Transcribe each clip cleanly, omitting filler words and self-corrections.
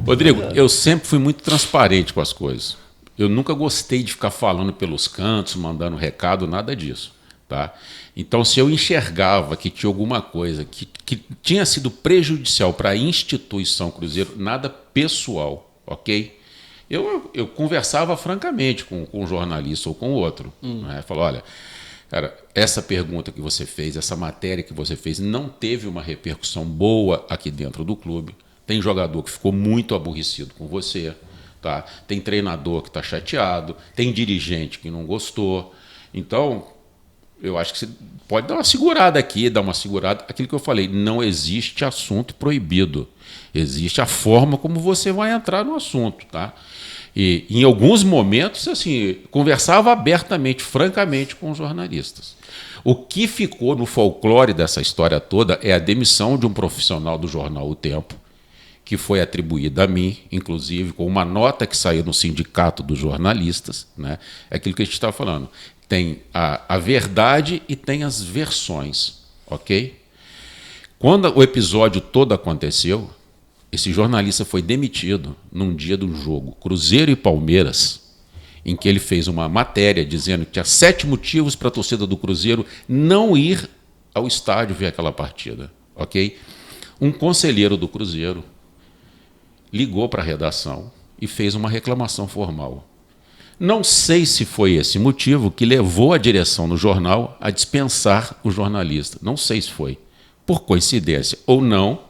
Rodrigo, eu sempre fui muito transparente com as coisas. Eu nunca gostei de ficar falando pelos cantos, mandando recado, nada disso. Tá? Então, se eu enxergava que tinha alguma coisa que tinha sido prejudicial para a instituição Cruzeiro, nada pessoal, ok? Eu conversava francamente com um jornalista ou com outro. Né? Falou, olha, cara, essa pergunta que você fez, essa matéria que você fez, não teve uma repercussão boa aqui dentro do clube. Tem jogador que ficou muito aborrecido com você. Tá? Tem treinador que está chateado. Tem dirigente que não gostou. Então, eu acho que você pode dar uma segurada aqui, dar uma segurada. Aquilo que eu falei, não existe assunto proibido. Existe a forma como você vai entrar no assunto. Tá? E em alguns momentos, assim, conversava abertamente, francamente com os jornalistas. O que ficou no folclore dessa história toda é a demissão de um profissional do jornal O Tempo, que foi atribuída a mim, inclusive, com uma nota que saiu no sindicato dos jornalistas. Né? É aquilo que a gente está falando. Tem a verdade e tem as versões, ok? Quando o episódio todo aconteceu, esse jornalista foi demitido num dia do jogo Cruzeiro e Palmeiras, em que ele fez uma matéria dizendo que tinha 7 motivos para a torcida do Cruzeiro não ir ao estádio ver aquela partida, ok? Um conselheiro do Cruzeiro ligou para a redação e fez uma reclamação formal. Não sei se foi esse motivo que levou a direção no jornal a dispensar o jornalista. Não sei se foi. Por coincidência ou não,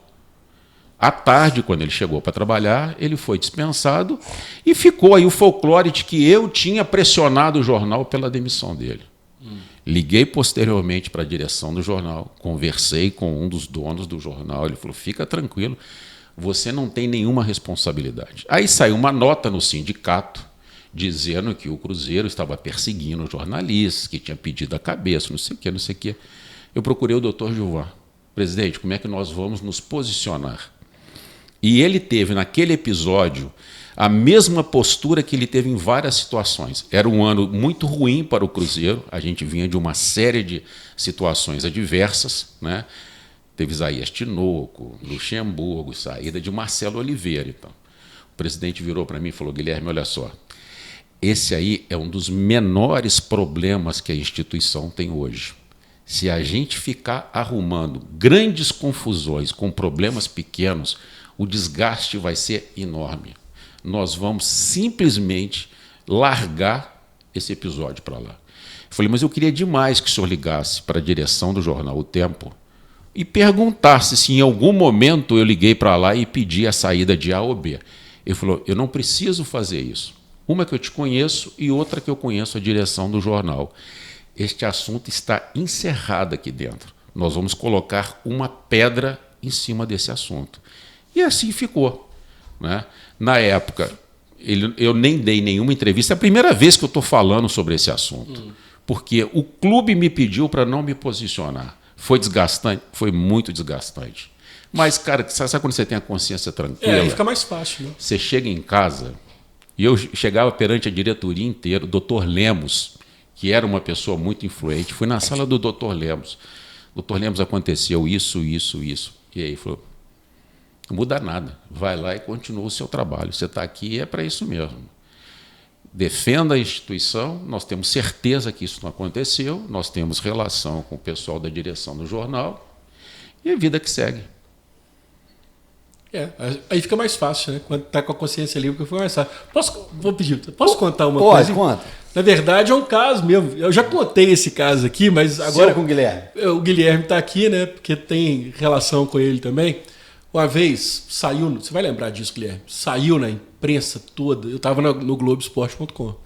à tarde, quando ele chegou para trabalhar, ele foi dispensado e ficou aí o folclore de que eu tinha pressionado o jornal pela demissão dele. Liguei posteriormente para a direção do jornal, conversei com um dos donos do jornal, ele falou, fica tranquilo, você não tem nenhuma responsabilidade. Aí saiu uma nota no sindicato dizendo que o Cruzeiro estava perseguindo os jornalistas, que tinha pedido a cabeça, não sei o quê, não sei o quê. Eu procurei o doutor Gilvan. Presidente, como é que nós vamos nos posicionar? E ele teve, naquele episódio, a mesma postura que ele teve em várias situações. Era um ano muito ruim para o Cruzeiro, a gente vinha de uma série de situações adversas, né? Teve Isaías Tinoco, Luxemburgo, saída de Marcelo Oliveira. Então, o presidente virou para mim e falou, Guilherme, olha só, esse aí é um dos menores problemas que a instituição tem hoje. Se a gente ficar arrumando grandes confusões com problemas pequenos, o desgaste vai ser enorme. Nós vamos simplesmente largar esse episódio para lá. Eu falei, mas eu queria demais que o senhor ligasse para a direção do jornal O Tempo e perguntasse se em algum momento eu liguei para lá e pedi a saída de A ou B. Ele falou, eu não preciso fazer isso. Uma que eu te conheço e outra que eu conheço a direção do jornal. Este assunto está encerrado aqui dentro. Nós vamos colocar uma pedra em cima desse assunto. E assim ficou. Né? Na época, eu nem dei nenhuma entrevista. É a primeira vez que eu estou falando sobre esse assunto. Porque o clube me pediu para não me posicionar. Foi desgastante? Foi muito desgastante. Mas, cara, sabe quando você tem a consciência tranquila? Aí fica mais fácil. Né? Você chega em casa, e eu chegava perante a diretoria inteira, o doutor Lemos, que era uma pessoa muito influente, fui na sala do doutor Lemos. Doutor Lemos, aconteceu isso. E aí ele falou, não muda nada, vai lá e continua o seu trabalho. Você está aqui e é para isso mesmo. Defenda a instituição, nós temos certeza que isso não aconteceu, nós temos relação com o pessoal da direção do jornal e a vida que segue. Aí fica mais fácil, né? Quando está com a consciência livre, fica mais fácil. Posso contar uma coisa? Pode, conta. Na verdade, é um caso mesmo. Eu já contei esse caso aqui, mas agora... com o Guilherme. O Guilherme está aqui, né? Porque tem relação com ele também. Uma vez saiu... Você vai lembrar disso, Guilherme? Saiu na imprensa toda. Eu estava no Globoesporte.com.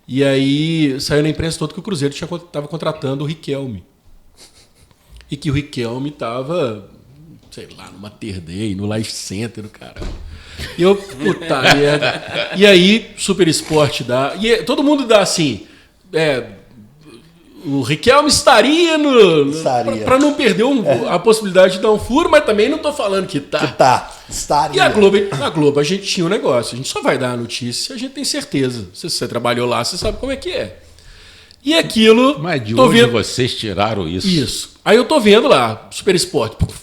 E aí saiu na imprensa toda que o Cruzeiro estava contratando o Riquelme. E que o Riquelme estava... sei lá, no Mater Dei, no Life Center, do caralho. E eu, puta merda. E aí, Super Esporte dá. E todo mundo dá assim. O Riquelme estaria no. Para não perder a possibilidade de dar um furo, mas também não tô falando que tá. Estaria. E a Globo, a gente tinha um negócio. A gente só vai dar a notícia se a gente tem certeza. Se você trabalhou lá, você sabe como é que é. E aquilo. Mas de onde vocês tiraram isso? Isso. Aí eu tô vendo lá, Super Esporte. Puf,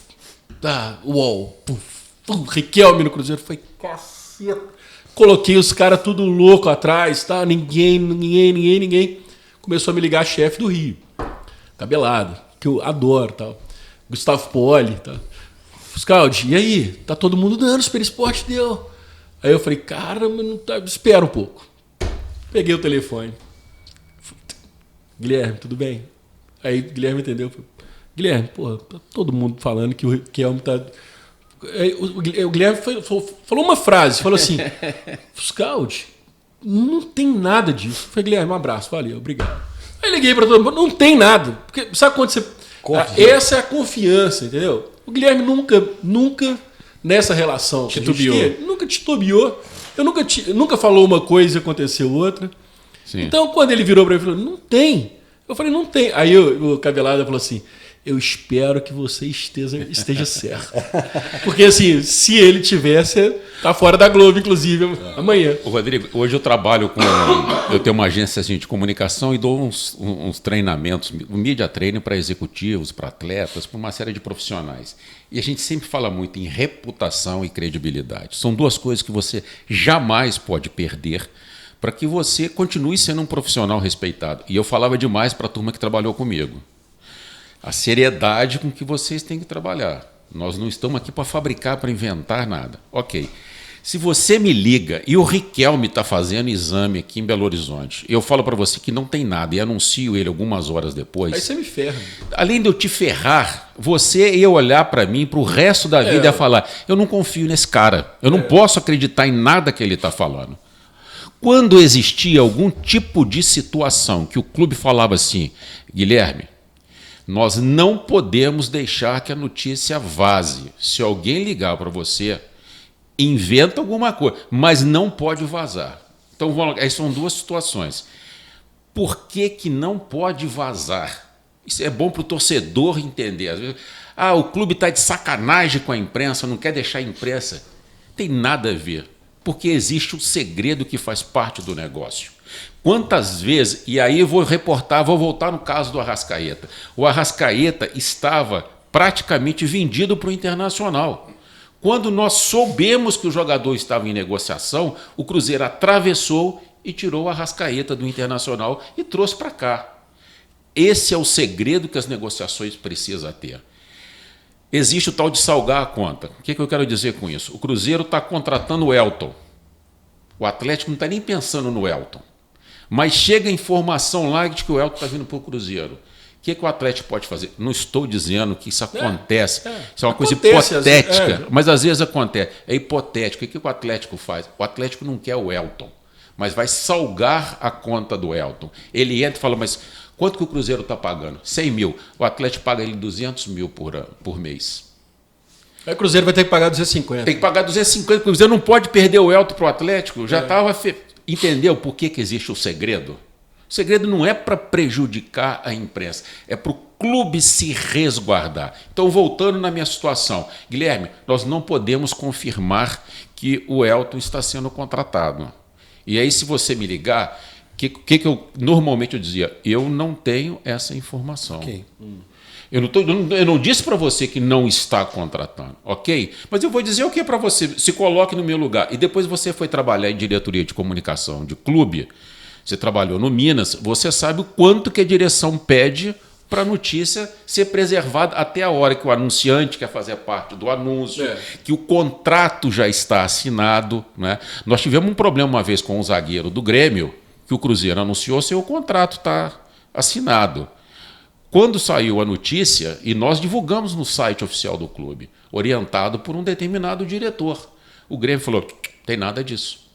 tá, UOL. Puf, Riquelme no Cruzeiro. Foi caceta. Coloquei os caras tudo louco atrás, tá? Ninguém. Começou a me ligar chefe do Rio. Cabelado, que eu adoro, tal. Gustavo Poli, tá? Scaldi, e aí? Tá todo mundo dando, Super Esporte deu. Aí eu falei, cara, mas não tá... espera um pouco. Peguei o telefone. Guilherme, tudo bem? Aí o Guilherme entendeu. Guilherme, porra, tá todo mundo falando que o Riquelme tá... O Guilherme falou uma frase, falou assim, Scaldi, não tem nada disso. Eu falei, Guilherme, um abraço, valeu, obrigado. Aí liguei para todo mundo, não tem nada. Porque sabe quando você... Essa é a confiança, entendeu? O Guilherme nunca nessa relação titubeou. Nunca titubeou. Nunca falou uma coisa e aconteceu outra. Sim. Então, quando ele virou para mim e falou, não tem. Eu falei, não tem. Aí o Cabelada falou assim, eu espero que você esteja certo. Porque, assim, se ele tivesse, tá fora da Globo, inclusive, amanhã. Ô, Rodrigo, hoje eu trabalho com... Eu tenho uma agência assim, de comunicação e dou uns treinamentos, um media training para executivos, para atletas, para uma série de profissionais. E a gente sempre fala muito em reputação e credibilidade. São duas coisas que você jamais pode perder para que você continue sendo um profissional respeitado. E eu falava demais para a turma que trabalhou comigo. A seriedade com que vocês têm que trabalhar. Nós não estamos aqui para fabricar, para inventar nada. Ok. Se você me liga e o Riquelme está fazendo exame aqui em Belo Horizonte, eu falo para você que não tem nada e anuncio ele algumas horas depois. Aí você me ferra. Além de eu te ferrar, você ia olhar para mim para o resto da vida e ia falar, eu não confio nesse cara. Eu não posso acreditar em nada que ele está falando. Quando existia algum tipo de situação que o clube falava assim, Guilherme, nós não podemos deixar que a notícia vaze. Se alguém ligar para você, inventa alguma coisa, mas não pode vazar. Então, aí são duas situações. Por que não pode vazar? Isso é bom para o torcedor entender. Às vezes, o clube está de sacanagem com a imprensa, não quer deixar a imprensa. Tem nada a ver, porque existe um segredo que faz parte do negócio. Quantas vezes, e aí eu vou voltar no caso do Arrascaeta. O Arrascaeta estava praticamente vendido para o Internacional. Quando nós soubemos que o jogador estava em negociação, o Cruzeiro atravessou e tirou o Arrascaeta do Internacional e trouxe para cá. Esse é o segredo que as negociações precisam ter. Existe o tal de salgar a conta. O que eu quero dizer com isso? O Cruzeiro está contratando o Elton. O Atlético não está nem pensando no Elton. Mas chega a informação lá de que o Elton está vindo para o Cruzeiro. O que o Atlético pode fazer? Não estou dizendo que isso acontece. Isso é uma coisa hipotética. Mas às vezes acontece. É hipotético. O que o Atlético faz? O Atlético não quer o Elton, mas vai salgar a conta do Elton. Ele entra e fala, mas quanto que o Cruzeiro está pagando? 100 mil. O Atlético paga ele 200 mil por mês. Aí o Cruzeiro vai ter que pagar 250. Tem que pagar 250, porque o Cruzeiro não pode perder o Elton para o Atlético. Já estava... Entendeu por que existe o segredo? O segredo não é para prejudicar a imprensa, é para o clube se resguardar. Então, voltando na minha situação, Guilherme, nós não podemos confirmar que o Elton está sendo contratado. E aí, se você me ligar, o que eu normalmente eu dizia? Eu não tenho essa informação. Okay. Eu não disse para você que não está contratando, ok? Mas eu vou dizer o que para você, se coloque no meu lugar. E depois você foi trabalhar em diretoria de comunicação de clube, você trabalhou no Minas, você sabe o quanto que a direção pede para a notícia ser preservada até a hora que o anunciante quer fazer parte do anúncio, que o contrato já está assinado. Né? Nós tivemos um problema uma vez com um zagueiro do Grêmio, que o Cruzeiro anunciou, seu contrato está assinado. Quando saiu a notícia, e nós divulgamos no site oficial do clube, orientado por um determinado diretor, o Grêmio falou, tem nada disso.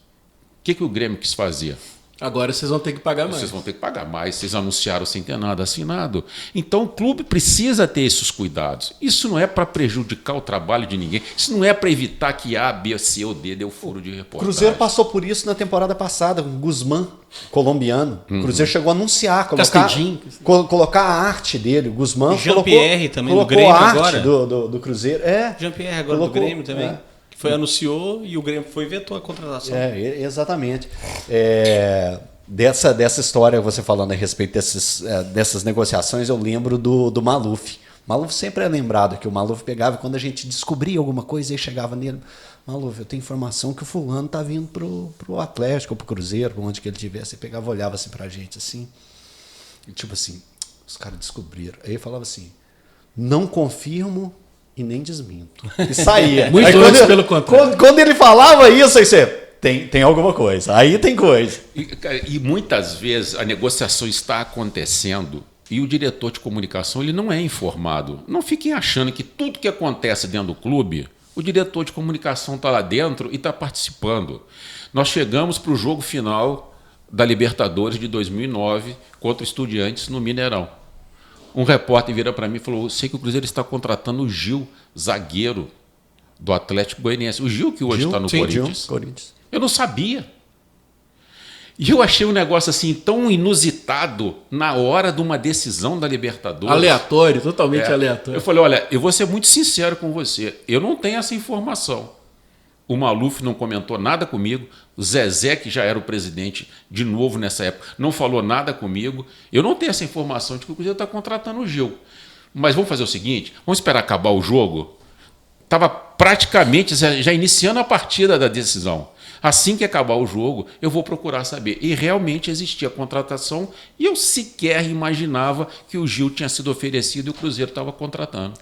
O que o Grêmio quis fazer? Agora vocês vão ter que pagar mais. Vocês vão ter que pagar mais, vocês anunciaram sem ter nada assinado. Então o clube precisa ter esses cuidados. Isso não é para prejudicar o trabalho de ninguém, isso não é para evitar que A, B, C ou D dê o furo de reportagem. O Cruzeiro passou por isso na temporada passada, com o Guzmán, colombiano. O Cruzeiro chegou a anunciar, colocar a arte dele. O Guzmán Jean-Pierre também do Grêmio a arte agora. Do Cruzeiro. Jean-Pierre agora do Grêmio também. Anunciou e o Grêmio foi e vetou a contratação. Exatamente. Dessa história, você falando a respeito dessas negociações, eu lembro do Maluf. Maluf sempre é lembrado que o Maluf pegava quando a gente descobria alguma coisa e chegava nele. Maluf, eu tenho informação que o fulano tá vindo pro Atlético, ou pro Cruzeiro, pra onde que ele tivesse. Ele pegava, olhava assim pra gente assim. E tipo assim, os caras descobriram. Aí ele falava assim, não confirmo e nem desminto. E saía. Muito antes, pelo contrário. Quando ele falava isso, aí você, tem alguma coisa. Aí tem coisa. E muitas vezes a negociação está acontecendo e o diretor de comunicação ele não é informado. Não fiquem achando que tudo que acontece dentro do clube, o diretor de comunicação está lá dentro e está participando. Nós chegamos para o jogo final da Libertadores de 2009 contra o Estudiantes no Mineirão. Um repórter vira para mim e falou, sei que o Cruzeiro está contratando o Gil, zagueiro do Atlético Goianiense. O Gil que hoje está no Corinthians. Eu não sabia. E eu achei um negócio assim tão inusitado na hora de uma decisão da Libertadores. Aleatório, totalmente aleatório. Eu falei, olha, eu vou ser muito sincero com você. Eu não tenho essa informação. O Maluf não comentou nada comigo. O Zezé, que já era o presidente de novo nessa época, não falou nada comigo. Eu não tenho essa informação de que o Cruzeiro está contratando o Gil. Mas vamos fazer o seguinte, vamos esperar acabar o jogo. Estava praticamente já iniciando a partida da decisão. Assim que acabar o jogo, eu vou procurar saber. E realmente existia a contratação e eu sequer imaginava que o Gil tinha sido oferecido e o Cruzeiro estava contratando.